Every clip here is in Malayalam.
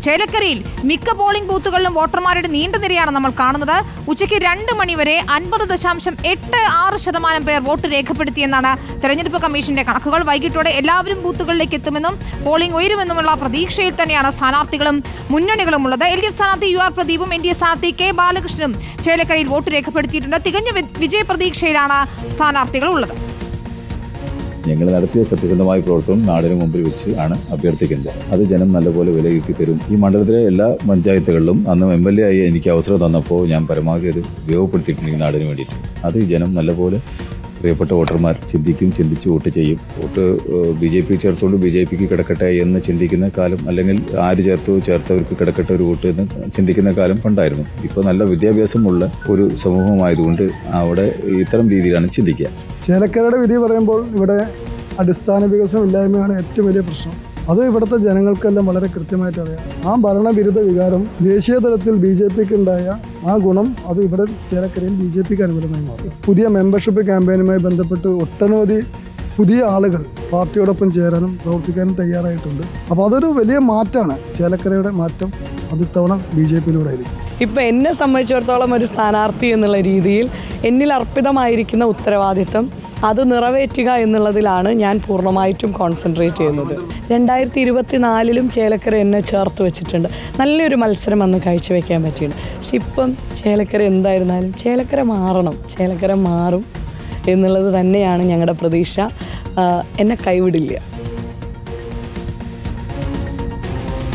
ചേലക്കരയിൽ മിക്ക പോളിംഗ് ബൂത്തുകളിലും വോട്ടർമാരുടെ നീണ്ട നിരയാണ് നമ്മൾ കാണുന്നത്. ഉച്ചയ്ക്ക് 2 മണിവരെ 50.86% പേർ വോട്ട് രേഖപ്പെടുത്തിയെന്നാണ് തെരഞ്ഞെടുപ്പ് കമ്മീഷന്റെ കണക്കുകൾ. വൈകിട്ടോടെ എല്ലാവരും ബൂത്തുകളിലേക്ക് എത്തുമെന്നും പോളിംഗ് ഉയരുമെന്നുമുള്ള പ്രതീക്ഷയിൽ തന്നെയാണ് സ്ഥാനാർത്ഥികളും മുന്നണികളും ഉള്ളത്. LDF സ്ഥാനാർത്ഥി UR പ്രദീപും NDA സ്ഥാനാർത്ഥി K ബാലകൃഷ്ണനും ചേലക്കരയിൽ വോട്ട് രേഖപ്പെടുത്തിയിട്ടുണ്ട്. തികഞ്ഞ വിജയപ്രതീക്ഷയിലാണ് സ്ഥാനാർത്ഥികൾ ഉള്ളത്. ഞങ്ങൾ നടത്തിയ സത്യസന്ധമായ പ്രവർത്തനം നാടിന് മുമ്പിൽ വെച്ച് ആണ് അഭ്യർത്ഥിക്കുന്നത്. അത് ജനം നല്ലപോലെ വിലയിരുത്തി തരും. ഈ മണ്ഡലത്തിലെ എല്ലാ പഞ്ചായത്തുകളിലും അന്ന് MLA ആയി എനിക്ക് അവസരം തന്നപ്പോൾ ഞാൻ പരമാവധി അത് ഉപയോഗപ്പെടുത്തിയിട്ടുണ്ട് ഈ നാടിന് വേണ്ടിയിട്ട്. അത് ജനം നല്ലപോലെ പ്രിയപ്പെട്ട വോട്ടർമാർ ചിന്തിച്ച് വോട്ട് ചെയ്യും. വോട്ട് BJP ചേർത്തോണ്ട് BJPക്ക് കിടക്കട്ടെ എന്ന് ചിന്തിക്കുന്ന കാലം, അല്ലെങ്കിൽ ആര് ചേർത്തവർക്ക് കിടക്കട്ടെ ഒരു വോട്ട് എന്ന് ചിന്തിക്കുന്ന കാലം പണ്ടായിരുന്നു. ഇപ്പോൾ നല്ല വിദ്യാഭ്യാസമുള്ള ഒരു സമൂഹമായതുകൊണ്ട് അവിടെ ഇത്തരം രീതിയിലാണ് ചിന്തിക്കുക. ചേലക്കരയുടെ വിധി പറയുമ്പോൾ ഇവിടെ അടിസ്ഥാന വികസനം ഇല്ലായ്മയാണ് ഏറ്റവും വലിയ പ്രശ്നം. അത് ഇവിടുത്തെ ജനങ്ങൾക്കെല്ലാം വളരെ കൃത്യമായിട്ട് അറിയാം. ആ ഭരണവിരുദ്ധ വികാരം ദേശീയ തലത്തിൽ BJPക്ക് ഉണ്ടായ ആ ഗുണം അത് ഇവിടെ ചേലക്കരയിൽ BJPക്ക് അനുകൂലമായി മാറി. പുതിയ മെമ്പർഷിപ്പ് ക്യാമ്പയിനുമായി ബന്ധപ്പെട്ട് ഒട്ടനവധി പുതിയ ആളുകൾ പാർട്ടിയോടൊപ്പം ചേരാനും പ്രവർത്തിക്കാനും തയ്യാറായിട്ടുണ്ട്. അപ്പോൾ അതൊരു വലിയ മാറ്റമാണ്. ചേലക്കരയുടെ മാറ്റം അത് ഇത്തവണ BJPയിലൂടെ ആയിരിക്കും. ഇപ്പം എന്നെ സംബന്ധിച്ചിടത്തോളം ഒരു സ്ഥാനാർത്ഥി എന്നുള്ള രീതിയിൽ എന്നിൽ അർപ്പിതമായിരിക്കുന്ന ഉത്തരവാദിത്തം അത് നിറവേറ്റുക എന്നുള്ളതിലാണ് ഞാൻ പൂർണ്ണമായിട്ടും കോൺസെൻട്രേറ്റ് ചെയ്യുന്നത്. 2024 ചേലക്കര എന്നെ ചേർത്ത് വെച്ചിട്ടുണ്ട്. നല്ലൊരു മത്സരം അന്ന് കാഴ്ചവെക്കാൻ പറ്റിയിട്ടുണ്ട്. പക്ഷെ ഇപ്പം ചേലക്കര എന്തായിരുന്നാലും ചേലക്കര മാറണം, ചേലക്കര മാറും എന്നുള്ളത് തന്നെയാണ് ഞങ്ങളുടെ പ്രതീക്ഷ. എന്നെ കൈവിടില്ല.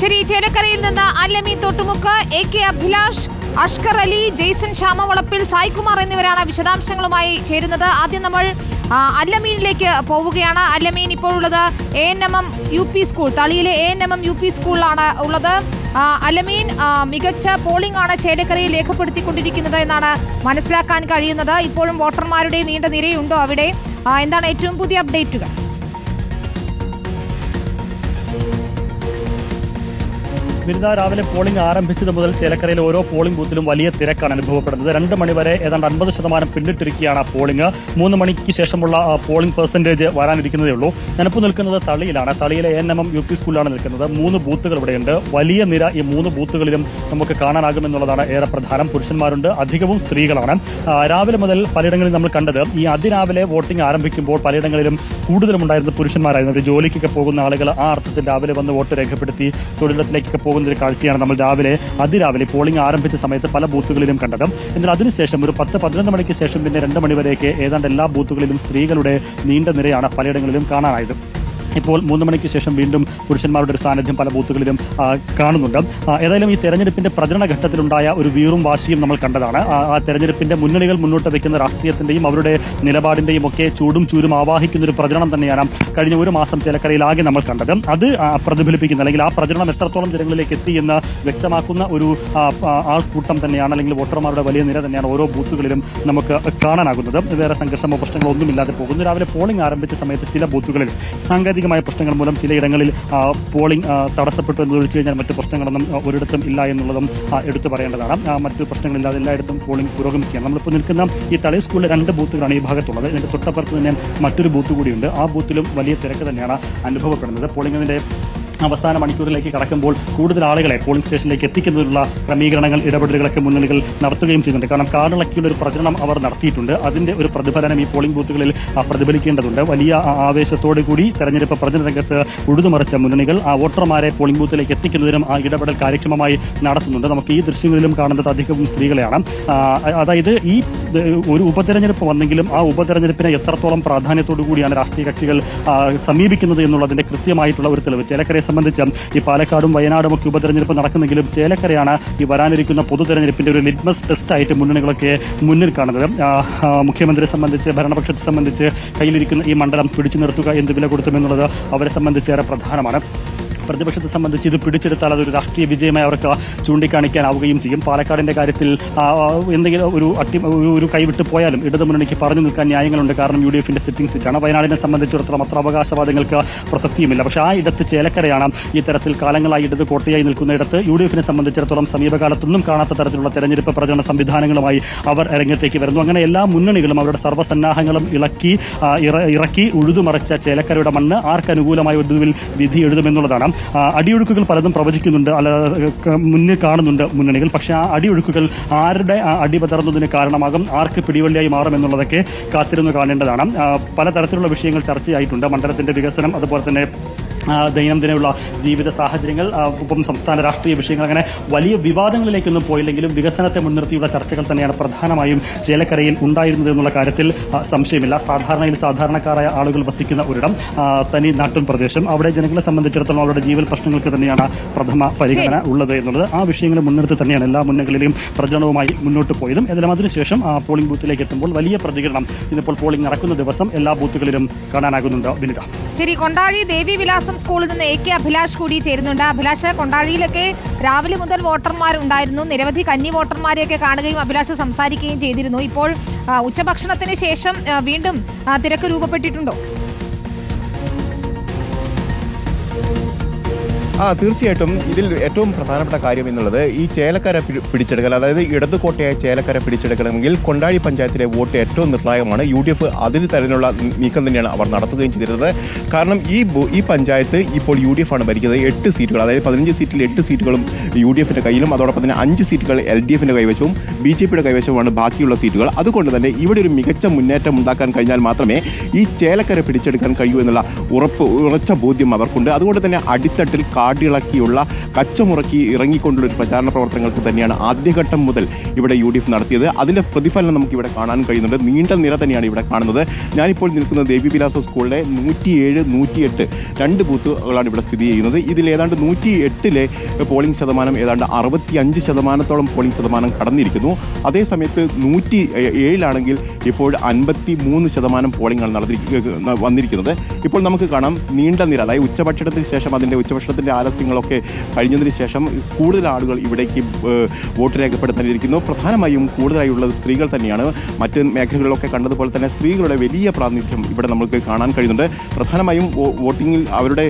ശരി, ചേലക്കരയിൽ നിന്ന് അല്ലമി തൊട്ടുമുക്ക്, AK അഭിലാഷ്, അഷ്കർ അലി, ജെയ്സൺ ശ്യാമവളപ്പിൽ, സായ്കുമാർ എന്നിവരാണ് വിശദാംശങ്ങളുമായി ചേരുന്നത്. ആദ്യം നമ്മൾ അല്ലമീനിലേക്ക് പോവുകയാണ്. അല്ലമീൻ ഇപ്പോൾ ഉള്ളത് ANMM UP സ്കൂൾ, തളിയിലെ ANMM UP സ്കൂളിലാണ് ഉള്ളത്. അല്ലമീൻ, മികച്ച പോളിംഗ് ആണ് ചേലക്കരയിൽ രേഖപ്പെടുത്തിക്കൊണ്ടിരിക്കുന്നത് എന്നാണ് മനസ്സിലാക്കാൻ കഴിയുന്നത്. ഇപ്പോഴും വോട്ടർമാരുടെ നീണ്ട നിരയുണ്ടോ അവിടെ? എന്താണ് ഏറ്റവും പുതിയ അപ്ഡേറ്റുകൾ? രാവിലെ പോളിംഗ് ആരംഭിച്ചത് മുതൽ ചേലക്കരയിലെ ഓരോ പോളിംഗ് ബൂത്തിലും വലിയ തിരക്കാണ് അനുഭവപ്പെടുന്നത്. 2 മണി വരെ ഏതാണ്ട് 50% പിന്നിട്ടിരിക്കുകയാണ് പോളിംഗ്. 3 മണിക്ക് ശേഷമുള്ള പോളിംഗ് പെർസെൻറ്റേജ് വരാനിരിക്കുന്നതേ ഉള്ളൂ. ഞാനിപ്പോൾ നിൽക്കുന്നത് തളിയിലാണ്. തളിയിലെ ANMM UP സ്കൂളിലാണ് നിൽക്കുന്നത്. 3 ബൂത്തുകൾ ഇവിടെയുണ്ട്. വലിയ നിര ഈ 3 ബൂത്തുകളിലും നമുക്ക് കാണാനാകുമെന്നുള്ളതാണ് ഏറെ പ്രധാനം. പുരുഷന്മാരുണ്ട്, അധികവും സ്ത്രീകളാണ്. രാവിലെ മുതൽ പലയിടങ്ങളിൽ നമ്മൾ കണ്ടത് ഈ അതിരാവിലെ വോട്ടിംഗ് ആരംഭിക്കുമ്പോൾ പലയിടങ്ങളിലും കൂടുതലും ഉണ്ടായിരുന്നത് പുരുഷന്മാരായിരുന്നു. ഒരു ജോലിക്കൊക്കെ പോകുന്ന ആളുകൾ ആ അർത്ഥത്തിൽ രാവിലെ വന്ന് വോട്ട് രേഖപ്പെടുത്തി തൊഴിലിടത്തിലേക്കൊക്കെ പോകുന്ന ഒരു കാഴ്ചയാണ് നമ്മൾ അതിരാവിലെ പോളിംഗ് ആരംഭിച്ച സമയത്ത് പല ബൂത്തുകളിലും കണ്ടത്. എന്നാൽ അതിനുശേഷം ഒരു 10-11 മണിക്ക് ശേഷം പിന്നെ 2 മണിവരെയൊക്കെ ഏതാണ്ട് എല്ലാ ബൂത്തുകളിലും സ്ത്രീകളുടെ നീണ്ട നിരയാണ് പലയിടങ്ങളിലും കാണാനായത്. ഇപ്പോൾ 3 മണിക്ക് ശേഷം വീണ്ടും പുരുഷന്മാരുടെ ഒരു സാന്നിധ്യം പല ബൂത്തുകളിലും കാണുന്നുണ്ട്. ഏതായാലും ഈ തെരഞ്ഞെടുപ്പിന്റെ പ്രചരണ ഘട്ടത്തിലുണ്ടായ ഒരു വീറും വാശിയും നമ്മൾ കണ്ടതാണ്. ആ തെരഞ്ഞെടുപ്പിന്റെ മുന്നണികൾ മുന്നോട്ട് വയ്ക്കുന്ന രാഷ്ട്രീയത്തിന്റെയും അവരുടെ നിലപാടിന്റെയും ഒക്കെ ചൂടും ചൂരും ആവാഹിക്കുന്ന ഒരു പ്രചരണം തന്നെയാണ് കഴിഞ്ഞ ഒരു മാസം ചേലക്കരയിലാകെ നമ്മൾ കണ്ടത്. അത് പ്രതിഫലിപ്പിക്കുന്ന, അല്ലെങ്കിൽ ആ പ്രചരണം എത്രത്തോളം ജനങ്ങളിലേക്ക് എത്തി എന്ന് വ്യക്തമാക്കുന്ന ഒരു ആൾക്കൂട്ടം തന്നെയാണ്, അല്ലെങ്കിൽ വോട്ടർമാരുടെ വലിയ നിര തന്നെയാണ് ഓരോ ബൂത്തുകളിലും നമുക്ക് കാണാനാകുന്നത്. വേറെ സംഘർഷമോ പ്രശ്നങ്ങളോ ഒന്നുമില്ലാതെ പോകുന്നു. രാവിലെ പോളിംഗ് ആരംഭിച്ച സമയത്ത് ചില ബൂത്തുകളിൽ സാങ്കേതികമായ പ്രശ്നങ്ങൾ മൂലം ചിലയിടങ്ങളിൽ പോളിംഗ് തടസ്സപ്പെട്ടു എന്ന് ഒഴിച്ചു കഴിഞ്ഞാൽ മറ്റു പ്രശ്നങ്ങളൊന്നും ഒരിടത്തും ഇല്ല എന്നുള്ളതും എടുത്തു പറയേണ്ടതാണ്. മറ്റു പ്രശ്നങ്ങളില്ലാതെ എല്ലായിടത്തും പോളിംഗ് പുരോഗമിക്കുകയാണ്. നമ്മളിപ്പോൾ നിൽക്കുന്ന ഈ തളി സ്കൂളിലെ 2 ബൂത്തുകളാണ് ഈ ഭാഗത്തുള്ളത്. ഇതിന്റെ തൊട്ടപ്പുറത്ത് തന്നെ മറ്റൊരു ബൂത്ത് കൂടിയുണ്ട്. ആ ബൂത്തിലും വലിയ തിരക്ക് തന്നെയാണ് അനുഭവപ്പെടുന്നത്. പോളിംഗിന്റെ അവസാന മണിക്കൂറിലേക്ക് കടക്കുമ്പോൾ കൂടുതൽ ആളുകളെ പോളിംഗ് സ്റ്റേഷനിലേക്ക് എത്തിക്കുന്നതിനുള്ള ക്രമീകരണങ്ങൾ, ഇടപെടലുകളൊക്കെ മുന്നണികൾ നടത്തുകയും ചെയ്യുന്നുണ്ട്. കാരണം കാറിളക്കിയുള്ള ഒരു പ്രചരണം അവർ നടത്തിയിട്ടുണ്ട്. അതിന്റെ ഒരു പ്രതിഫലനം ഈ പോളിംഗ് ബൂത്തുകളിൽ പ്രതിഫലിക്കേണ്ടതുണ്ട്. വലിയ ആവേശത്തോടു കൂടി തെരഞ്ഞെടുപ്പ് പ്രചരണ രംഗത്ത് ഉഴുതുമറിച്ച മുന്നണികൾ ആ വോട്ടർമാരെ പോളിംഗ് ബൂത്തിലേക്ക് എത്തിക്കുന്നതിനും ആ ഇടപെടൽ കാര്യക്ഷമമായി നടത്തുന്നുണ്ട്. നമുക്ക് ഈ ദൃശ്യങ്ങളിലും കാണുന്നത് അധികവും സ്ത്രീകളെയാണ്. അതായത് ഈ ഒരു ഉപതെരഞ്ഞെടുപ്പ് വന്നെങ്കിലും ആ ഉപതെരഞ്ഞെടുപ്പിനെ എത്രത്തോളം പ്രാധാന്യത്തോടു കൂടിയാണ് രാഷ്ട്രീയ കക്ഷികൾ സമീപിക്കുന്നത് എന്നുള്ളതിന്റെ കൃത്യമായിട്ടുള്ള ഒരു തെളിവ്. ചേലക്കരയെ സംബന്ധിച്ച് ഈ പാലക്കാടും വയനാടും ഒക്കെ ഉപതെരഞ്ഞെടുപ്പ് നടക്കുന്നെങ്കിലും ചേലക്കരയാണ് ഈ വരാനിരിക്കുന്ന പൊതു തെരഞ്ഞെടുപ്പിന്റെ ഒരു ലിറ്റ്മസ് ടെസ്റ്റ് ആയിട്ട് മുന്നണികളൊക്കെ മുന്നിൽ കാണുന്നത്. മുഖ്യമന്ത്രിയെ സംബന്ധിച്ച്, ഭരണപക്ഷത്തെ സംബന്ധിച്ച് കയ്യിലിരിക്കുന്ന ഈ മണ്ഡലം പിടിച്ചു നിർത്തുക എന്ത് വില കൊടുത്തുമെന്നുള്ളത് അവരെ സംബന്ധിച്ചേറെ പ്രധാനമാണ്. പ്രതിപക്ഷത്തെ സംബന്ധിച്ച് ഇത് പിടിച്ചെടുത്താൽ അതൊരു രാഷ്ട്രീയ വിജയമായി അവർക്ക് ചൂണ്ടിക്കാണിക്കാനാവുകയും ചെയ്യും. പാലക്കാടിന്റെ കാര്യത്തിൽ എന്തെങ്കിലും ഒരു കൈവിട്ട് പോയാലും ഇടതുമുന്നണിക്ക് പറഞ്ഞു നിൽക്കാൻ ന്യായങ്ങളുണ്ട്. കാരണം UDFന്റെ സിറ്റിംഗ് സീറ്റാണ്. വയനാടിനെ സംബന്ധിച്ചിടത്തോളം അത്ര അവകാശവാദങ്ങൾക്ക് പ്രസക്തിയുമില്ല. പക്ഷേ ആ ഇടത്ത് ചേലക്കരയാണ് ഈ തരത്തിൽ കാലങ്ങളായി ഇടത് കോട്ടയായി നിൽക്കുന്ന ഇടത്ത് UDFനെ സംബന്ധിച്ചിടത്തോളം സമീപകാലത്തൊന്നും കാണാത്ത തരത്തിലുള്ള തെരഞ്ഞെടുപ്പ് പ്രചരണ സംവിധാനങ്ങളുമായി അവർ രംഗത്തേക്ക് വരുന്നു. അങ്ങനെ എല്ലാ മുന്നണികളും അവരുടെ സർവ്വസന്നാഹങ്ങളും ഇറക്കി ഉഴുതുമറിച്ച ചേലക്കരയുടെ മണ്ണ് ആർക്കനുകൂലമായി ഒടുവിൽ വിധി എഴുതുമെന്നുള്ളതാണ്. അടിയൊഴുക്കുകൾ പലതും പ്രവചിക്കുന്നുണ്ട്, അല്ല മുന്നിൽ കാണുന്നുണ്ട് മുന്നണികൾ. പക്ഷേ ആ അടിയൊഴുക്കുകൾ ആരുടെ അടിപതർന്നതിന് കാരണമാകും, ആർക്ക് പിടിവള്ളിയായി മാറും എന്നുള്ളതൊക്കെ കാത്തിരുന്നു കാണേണ്ടതാണ്. പലതരത്തിലുള്ള വിഷയങ്ങൾ ചർച്ചയായിട്ടുണ്ട്. മണ്ഡലത്തിന്റെ വികസനം, അതുപോലെ തന്നെ ദൈനംദിനമുള്ള ജീവിത സാഹചര്യങ്ങൾ, ഒപ്പം സംസ്ഥാന രാഷ്ട്രീയ വിഷയങ്ങൾ, അങ്ങനെ വലിയ വിവാദങ്ങളിലേക്കൊന്നും പോയില്ലെങ്കിലും വികസനത്തെ മുൻനിർത്തിയുള്ള ചർച്ചകൾ തന്നെയാണ് പ്രധാനമായും ചേലക്കരയിൽ ഉണ്ടായിരുന്നത് എന്നുള്ള കാര്യത്തിൽ സംശയമില്ല. സാധാരണക്കാരായ ആളുകൾ വസിക്കുന്ന ഒരിടം, തനി നാട്ടും പ്രദേശം, അവിടെ ജനങ്ങളെ സംബന്ധിച്ചിടത്തോളം അവരുടെ ജീവൽ പ്രശ്നങ്ങൾക്ക് തന്നെയാണ് പ്രഥമ പരിഗണന ഉള്ളത് എന്നുള്ളത്. ആ വിഷയങ്ങളെ മുൻനിർത്തി തന്നെയാണ് എല്ലാ മുന്നണികളിലും പ്രചരണവുമായി മുന്നോട്ട് പോയതും. ഏതായാലും അതിനുശേഷം പോളിംഗ് ബൂത്തിലേക്ക് എത്തുമ്പോൾ വലിയ പ്രതികരണം ഇന്നിപ്പോൾ പോളിംഗ് നടക്കുന്ന ദിവസം എല്ലാ ബൂത്തുകളിലും കാണാനാകുന്നുണ്ട്. വിനിത, ശരി. കൊണ്ടാഴി ദേവി വിലാസം സ്കൂളിൽ നിന്ന് AK അഭിലാഷ് കൂടി ചേരുന്നുണ്ട്. അഭിലാഷ്, കൊണ്ടാഴിയിലൊക്കെ രാവിലെ മുതൽ വോട്ടർമാരുണ്ടായിരുന്നു. നിരവധി കന്നി വോട്ടർമാരെയൊക്കെ കാണുകയും അഭിലാഷ് സംസാരിക്കുകയും ചെയ്തിരുന്നു. ഇപ്പോൾ ഉച്ചഭക്ഷണത്തിന് ശേഷം വീണ്ടും തിരക്ക് രൂപപ്പെട്ടിട്ടുണ്ടോ? തീർച്ചയായിട്ടും ഇതിൽ ഏറ്റവും പ്രധാനപ്പെട്ട കാര്യം എന്നുള്ളത് ഈ ചേലക്കര പിടിച്ചെടുക്കൽ, അതായത് ഇടതുകോട്ടയായ ചേലക്കര പിടിച്ചെടുക്കണമെങ്കിൽ കൊണ്ടാഴി പഞ്ചായത്തിലെ വോട്ട് ഏറ്റവും നിർണായകമാണ്. UDF അതിന് തരത്തിലുള്ള നീക്കം തന്നെയാണ് അവർ നടത്തുകയും ചെയ്തിരുന്നത്. കാരണം ഈ പഞ്ചായത്ത് ഇപ്പോൾ UDF ആണ് ഭരിക്കുന്നത്. 8 സീറ്റുകൾ, അതായത് 15 സീറ്റിൽ 8 സീറ്റുകളും UDFിന്റെ കയ്യിലും, അതോടൊപ്പം തന്നെ 5 സീറ്റുകൾ LDFിന്റെ കൈവശവും BJPയുടെ കൈവശവുമാണ് ബാക്കിയുള്ള സീറ്റുകൾ. അതുകൊണ്ട് തന്നെ ഇവിടെ ഒരു മികച്ച മുന്നേറ്റം ഉണ്ടാക്കാൻ കഴിഞ്ഞാൽ മാത്രമേ ഈ ചേലക്കര പിടിച്ചെടുക്കാൻ കഴിയൂ എന്നുള്ള ഉറച്ച ബോധ്യം അവർക്കുണ്ട്. അതുകൊണ്ട് തന്നെ അടിത്തട്ടിൽ കാടിളക്കിയുള്ള കച്ചമുറക്കി ഇറങ്ങിക്കൊണ്ടുള്ള ഒരു പ്രചാരണ പ്രവർത്തനങ്ങൾക്ക് തന്നെയാണ് ആദ്യഘട്ടം മുതൽ ഇവിടെ UDF നടത്തിയത്. അതിന്റെ പ്രതിഫലനം നമുക്ക് ഇവിടെ കാണാൻ കഴിയുന്നുണ്ട്. നീണ്ട നിര തന്നെയാണ് ഇവിടെ കാണുന്നത്. ഞാനിപ്പോൾ നിൽക്കുന്ന ദേവിവിലാസ സ്കൂളിലെ 107, 108 2 ബൂത്തുകളാണ് ഇവിടെ സ്ഥിതി ചെയ്യുന്നത്. ഇതിൽ ഏതാണ്ട് 108ലെ പോളിംഗ് ശതമാനം ഏതാണ്ട് 65% പോളിംഗ് ശതമാനം കടന്നിരിക്കുന്നു. അതേസമയത്ത് 107ലാണെങ്കിൽ ഇപ്പോൾ 53% പോളിംഗ് ആണ് വന്നിരിക്കുന്നത്. ഇപ്പോൾ നമുക്ക് കാണാം നീണ്ട നിര, അതായത് ഉച്ചഭക്ഷണത്തിന് ശേഷം ഉച്ചഭക്ഷണത്തിന്റെ ആലസ്യങ്ങളൊക്കെ കഴിഞ്ഞതിന് ശേഷം കൂടുതൽ ആളുകൾ ഇവിടേക്ക് വോട്ട് രേഖപ്പെടുത്താനിരിക്കുന്നു. പ്രധാനമായും കൂടുതലായുള്ളത് സ്ത്രീകൾ തന്നെയാണ്. മറ്റ് മേഖലകളിലൊക്കെ കണ്ടതുപോലെ തന്നെ സ്ത്രീകളുടെ വലിയ പ്രാതിനിധ്യം ഇവിടെ നമുക്ക് കാണാൻ കഴിയുന്നുണ്ട്. പ്രധാനമായും വോട്ടിങ്ങിൽ അവരുടെ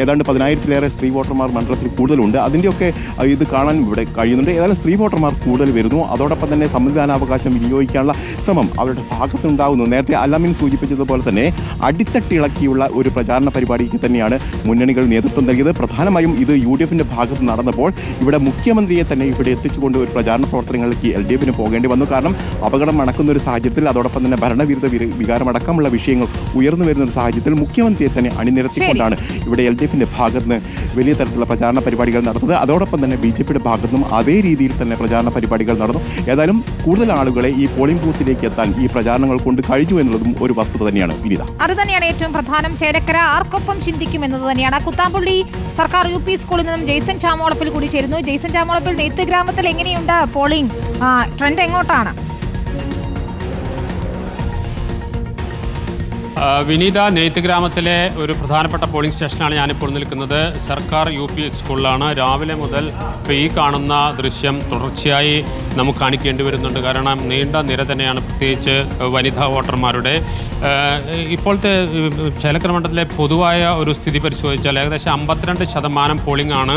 ഏതാണ്ട് 10,000-ലേറെ സ്ത്രീ വോട്ടർമാർ മണ്ഡലത്തിൽ കൂടുതലുണ്ട്. അതിൻ്റെയൊക്കെ ഇത് കാണാൻ ഇവിടെ കഴിയുന്നുണ്ട്. ഏതായാലും സ്ത്രീ വോട്ടർമാർ കൂടുതൽ വരുന്നു. അതോടൊപ്പം തന്നെ സമ്മതിദാനാവകാശം വിനിയോഗിക്കാനുള്ള ശ്രമം അവരുടെ ഭാഗത്തുണ്ടാകുന്നു. നേരത്തെ അലമിൻ സൂചിപ്പിച്ചതുപോലെ തന്നെ അടിത്തട്ടിളക്കിയുള്ള ഒരു പ്രചാരണ പരിപാടിക്ക് തന്നെയാണ് മുന്നണികൾ നേതൃത്വം നൽകിയത്. പ്രധാനമായും ഇത് UDFിന്റെ ഭാഗത്ത് നടന്നപ്പോൾ ഇവിടെ മുഖ്യമന്ത്രിയെ തന്നെ ഇവിടെ എത്തിച്ചുകൊണ്ട് ഒരു പ്രചാരണ പ്രവർത്തനങ്ങളിലേക്ക് LDFിന് പോകേണ്ടി വന്നു. കാരണം അപകടം നടക്കുന്ന ഒരു സാഹചര്യത്തിൽ, അതോടൊപ്പം തന്നെ ഭരണവിരുദ്ധ വികാരമടക്കമുള്ള വിഷയങ്ങൾ ഉയർന്നു വരുന്ന ഒരു സാഹചര്യത്തിൽ മുഖ്യമന്ത്രിയെ തന്നെ അണിനിരത്തിക്കൊണ്ടാണ് ഇവിടെ LDFിന്റെ ഭാഗത്ത് നിന്ന് വലിയ തരത്തിലുള്ള പ്രചാരണ പരിപാടികൾ നടന്നത്. അതോടൊപ്പം തന്നെ BJPയുടെ ഭാഗത്തു നിന്നും അതേ രീതിയിൽ തന്നെ പ്രചാരണ പരിപാടികൾ നടന്നു. ഏതായാലും കൂടുതൽ ആളുകളെ ഈ പോളിംഗ് ബൂത്തിലേക്ക് എത്താൻ ഈ പ്രചാരണങ്ങൾ കൊണ്ട് കഴിഞ്ഞു എന്നുള്ളതും ഒരു വസ്തുത തന്നെയാണ്. വിനിത, അത് തന്നെയാണ് ഏറ്റവും പ്രധാനം. ചേലക്കര ആർക്കൊപ്പം ചിന്തിക്കും എന്നത് തന്നെയാണ്. കുത്താമ്പുള്ളി സർക്കാർ UP സ്കൂളിൽ നിന്നും ജെയ്സൺ ചാമോളപ്പിൽ കൂടി ചേരുന്നു. ജെയ്സൺ ചാമോളപ്പിൽ, നെയ്ത്ത് ഗ്രാമത്തിൽ എങ്ങനെയുണ്ട് പോളിംഗ് ട്രെൻഡ്, എങ്ങോട്ടാണ്? വിനീത, നെയ്ത്ത് ഗ്രാമത്തിലെ ഒരു പ്രധാനപ്പെട്ട പോളിംഗ് സ്റ്റേഷനാണ് ഞാനിപ്പോൾ നിൽക്കുന്നത്. സർക്കാർ UP സ്കൂളിലാണ്. രാവിലെ മുതൽ ഈ കാണുന്ന ദൃശ്യം തുടർച്ചയായി നമുക്ക് കാണിക്കേണ്ടി വരുന്നുണ്ട്. കാരണം നീണ്ട നിര തന്നെയാണ്, പ്രത്യേകിച്ച് വനിതാ വോട്ടർമാരുടെ. ഇപ്പോഴത്തെ ചേലക്കര മണ്ഡലത്തിലെ പൊതുവായ ഒരു സ്ഥിതി പരിശോധിച്ചാൽ ഏകദേശം 52% പോളിംഗ് ആണ്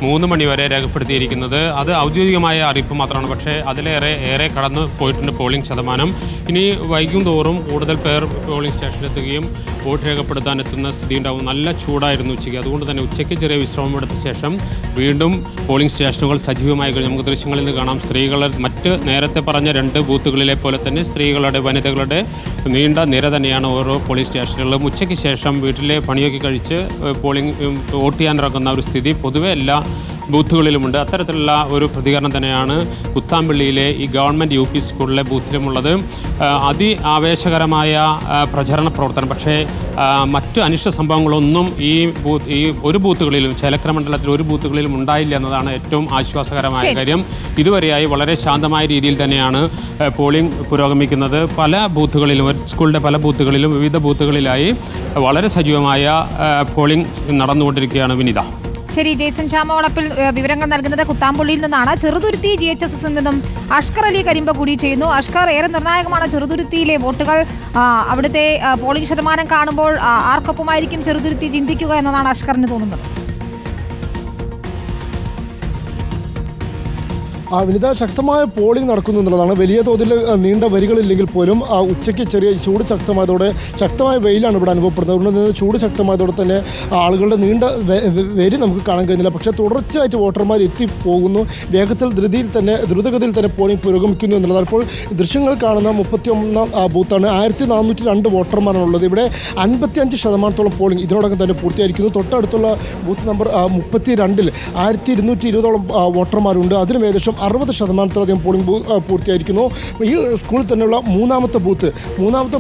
3 മണി വരെ രേഖപ്പെടുത്തിയിരിക്കുന്നത്. അത് ഔദ്യോഗികമായ അറിയിപ്പ് മാത്രമാണ്. പക്ഷേ അതിലേറെ കടന്നു പോയിട്ടുണ്ട് പോളിംഗ് ശതമാനം. ഇനി വൈകും തോറും കൂടുതൽ പേർ പോളിംഗ് സ്റ്റേഷനിലെത്തുകയും വോട്ട് രേഖപ്പെടുത്താൻ എത്തുന്ന സ്ഥിതി ഉണ്ടാവും. നല്ല ചൂടായിരുന്നു ഉച്ചയ്ക്ക്. അതുകൊണ്ട് തന്നെ ഉച്ചയ്ക്ക് ചെറിയ വിശ്രമം എടുത്ത ശേഷം വീണ്ടും പോളിംഗ് സ്റ്റേഷനുകൾ സജീവമായി കഴിഞ്ഞു. നമുക്ക് ദൃശ്യങ്ങളിൽ നിന്ന് കാണാം. സ്ത്രീകളെ മറ്റ് നേരത്തെ പറഞ്ഞ 2 ബൂത്തുകളിലെ പോലെ തന്നെ സ്ത്രീകളുടെ, വനിതകളുടെ നീണ്ട നിര തന്നെയാണ് ഓരോ പോളിംഗ് സ്റ്റേഷനുകളിലും. ഉച്ചയ്ക്ക് ശേഷം വീട്ടിലെ പണിയൊക്കെ കഴിച്ച് വോട്ട് ചെയ്യാനിറങ്ങുന്ന ഒരു സ്ഥിതി പൊതുവെ എല്ലാ ബൂത്തുകളിലുമുണ്ട്. അത്തരത്തിലുള്ള ഒരു പ്രതികരണം തന്നെയാണ് കുത്താമ്പള്ളിയിലെ ഈ ഗവൺമെൻറ് UP സ്കൂളിലെ ബൂത്തിലുമുള്ളത്. ആവേശകരമായ പ്രചരണ പ്രവർത്തനം. പക്ഷേ മറ്റു അനിഷ്ട സംഭവങ്ങളൊന്നും ഈ ഒരു ബൂത്തുകളിലും, ചേലക്കര മണ്ഡലത്തിൽ ഒരു ബൂത്തുകളിലും ഉണ്ടായില്ല എന്നതാണ് ഏറ്റവും ആശ്വാസകരമായ കാര്യം. ഇതുവരെയായി വളരെ ശാന്തമായ രീതിയിൽ തന്നെയാണ് പോളിംഗ് പുരോഗമിക്കുന്നത്. പല ബൂത്തുകളിലും, സ്കൂളിൻ്റെ പല ബൂത്തുകളിലും, വിവിധ ബൂത്തുകളിലായി വളരെ സജീവമായ പോളിംഗ് നടന്നുകൊണ്ടിരിക്കുകയാണ്. വിനിത, ശരി. ജെയ്സൺ ചാമോളപ്പിൽ വിവരങ്ങൾ നൽകുന്നത് കുത്താമ്പുള്ളിയിൽ നിന്നാണ്. ചെറുതുരുത്തി GHSS നിന്നും അഷ്കർ അലി കരിമ്പ കൂടി ചെയ്യുന്നു. അഷ്കർ, ഏറെ നിർണായകമാണ് ചെറുതുരുത്തിയിലെ വോട്ടുകൾ. അവിടുത്തെ പോളിംഗ് ശതമാനം കാണുമ്പോൾ ആർക്കൊപ്പമായിരിക്കും ചെറുതുരുത്തി ചിന്തിക്കുക എന്നതാണ് അഷ്കറിന് തോന്നുന്നത്? വിനിത, ശക്തമായ പോളിംഗ് നടക്കുന്നു എന്നുള്ളതാണ്. വലിയ തോതിൽ നീണ്ട വരികളില്ലെങ്കിൽ പോലും ഉച്ചയ്ക്ക് ചെറിയ ചൂട് ശക്തമായതോടെ ശക്തമായ വെയിലാണ് ഇവിടെ അനുഭവപ്പെടുന്നത്. അതുകൊണ്ട് തന്നെ ചൂട് ശക്തമായതോടെ തന്നെ ആളുകളുടെ നീണ്ട വരി നമുക്ക് കാണാൻ കഴിയുന്നില്ല. പക്ഷേ തുടർച്ചയായിട്ട് വോട്ടർമാർ എത്തിപ്പോകുന്നു. ദ്രുതഗതിയിൽ തന്നെ പോളിംഗ് പുരോഗമിക്കുന്നു എന്നുള്ളതാണ്. ഇപ്പോൾ ദൃശ്യങ്ങൾ കാണുന്ന 31 ബൂത്താണ്. 1402 വോട്ടർമാരാണുള്ളത്. ഇവിടെ 55% പോളിംഗ് ഇതിനോടകം തന്നെ പൂർത്തിയായിരിക്കുന്നു. തൊട്ടടുത്തുള്ള ബൂത്ത് നമ്പർ 32-ൽ 1220 വോട്ടർമാരുണ്ട്. അതിനും ഏകദേശം 60% പോളിംഗ് പൂർത്തിയായിരിക്കുന്നു. ഈ സ്കൂളിൽ തന്നെയുള്ള മൂന്നാമത്തെ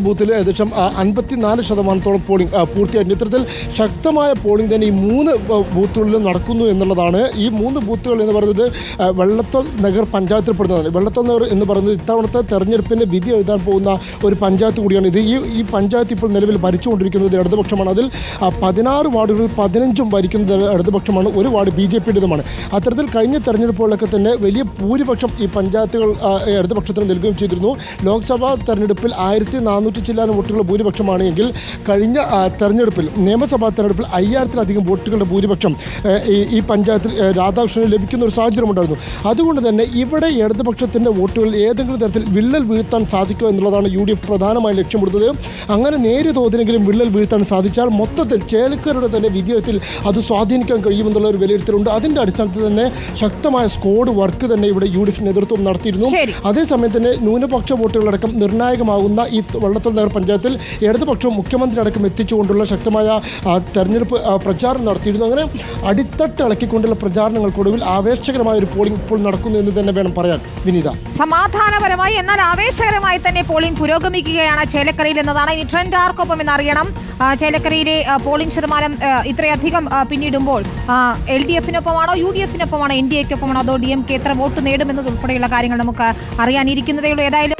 ബൂത്തിൽ ഏകദേശം 54% പോളിംഗ് പൂർത്തിയായിട്ടുണ്ട്. ഇത്തരത്തിൽ ശക്തമായ പോളിംഗ് തന്നെ ഈ 3 ബൂത്തുകളിലും നടക്കുന്നു എന്നുള്ളതാണ്. ഈ 3 ബൂത്തുകൾ എന്ന് പറയുന്നത് വെള്ളത്തോൾ നഗർ പഞ്ചായത്തിൽപ്പെടുന്നതാണ്. വെള്ളത്തോൾ നഗർ എന്ന് പറയുന്നത് ഇത്തവണത്തെ തെരഞ്ഞെടുപ്പിൻ്റെ വിധി എഴുതാൻ പോകുന്ന ഒരു പഞ്ചായത്ത് കൂടിയാണ് ഇത്. ഈ പഞ്ചായത്ത് ഇപ്പോൾ നിലവിൽ ഭരിച്ചുകൊണ്ടിരിക്കുന്നത് ഇടതുപക്ഷമാണ്. അതിൽ 16 വാർഡുകളിൽ 15 ഭരിക്കുന്നത് ഇടതുപക്ഷമാണ്. ഒരു വാർഡ് BJPയുടേതുമാണ്. അത്തരത്തിൽ കഴിഞ്ഞ തെരഞ്ഞെടുപ്പുകളിലൊക്കെ തന്നെ വലിയ ഭൂരിപക്ഷം ഈ പഞ്ചായത്തുകൾ ഇടതുപക്ഷത്തിന് നൽകുകയും ചെയ്തിരുന്നു. ലോക്സഭാ തെരഞ്ഞെടുപ്പിൽ 1400 ചില്ലാനം വോട്ടുകളുടെ ഭൂരിപക്ഷമാണ് എങ്കിൽ കഴിഞ്ഞ തെരഞ്ഞെടുപ്പിൽ നിയമസഭാ തെരഞ്ഞെടുപ്പിൽ 5000-ലധികം വോട്ടുകളുടെ ഭൂരിപക്ഷം ഈ പഞ്ചായത്തിൽ രാധാകൃഷ്ണന് ലഭിക്കുന്ന ഒരു സാഹചര്യം ഉണ്ടായിരുന്നു. അതുകൊണ്ട് തന്നെ ഇവിടെ ഇടതുപക്ഷത്തിൻ്റെ വോട്ടുകൾ ഏതെങ്കിലും തരത്തിൽ വിള്ളൽ വീഴ്ത്താൻ സാധിക്കുക എന്നുള്ളതാണ് UDF പ്രധാനമായി ലക്ഷ്യമിടുന്നത്. അങ്ങനെ നേരിയ തോതിലെങ്കിലും വിള്ളൽ വീഴ്ത്താൻ സാധിച്ചാൽ മൊത്തത്തിൽ ചേലക്കരയുടെ തന്നെ വിജയത്തിൽ അത് സ്വാധീനിക്കാൻ കഴിയുമെന്നുള്ള ഒരു വിലയിരുത്തലുണ്ട്. അതിൻ്റെ അടിസ്ഥാനത്തിൽ തന്നെ ശക്തമായ സ്ക്വാഡ് വർക്ക് തന്നെ ഇവിടെ UDF നേതൃത്വം നടത്തിയിരുന്നു. അതേസമയം തന്നെ ന്യൂനപക്ഷ വോട്ടുകളടക്കം നിർണായകമാകുന്ന ഈ വള്ളത്തോൾ നഗർ പഞ്ചായത്തിൽ ഇടതുപക്ഷം മുഖ്യമന്ത്രി അടക്കം എത്തിച്ചുകൊണ്ടുള്ള ശക്തമായ തെരഞ്ഞെടുപ്പ് പ്രചാരണം നടത്തിയിരുന്നു. അങ്ങനെ അടിത്തട്ട് ഇളക്കിക്കൊണ്ടുള്ള പ്രചാരണങ്ങൾക്കൊടുവിൽ ആവേശകരമായ ഒരു പോളിംഗ് ഇപ്പോൾ നടക്കുന്നു എന്ന് തന്നെ വേണം പറയാൻ. വിനീത, സമാധാനപരമായി എന്നാൽ ആവേശകരമായി തന്നെ പോളിംഗ് പുരോഗമിക്കുകയാണ് ചേലക്കരയിൽ എന്നതാണ്. ഇനി ട്രെൻഡ് ആർക്കൊപ്പം എന്നറിയണം. ചേലക്കരയിലെ പോളിംഗ് ശതമാനം ഇത്രയധികം പിന്നിടുമ്പോൾ LDF-നൊപ്പമാണോ UDF-നൊപ്പമാണോ NDA-ക്കൊപ്പമാണോ അതോ DMK എത്ര വോട്ട് നേടുമെന്നതുൾപ്പെടെയുള്ള കാര്യങ്ങൾ നമുക്ക് അറിയാനിരിക്കുന്നതേ ഉള്ളൂ. ഏതായാലും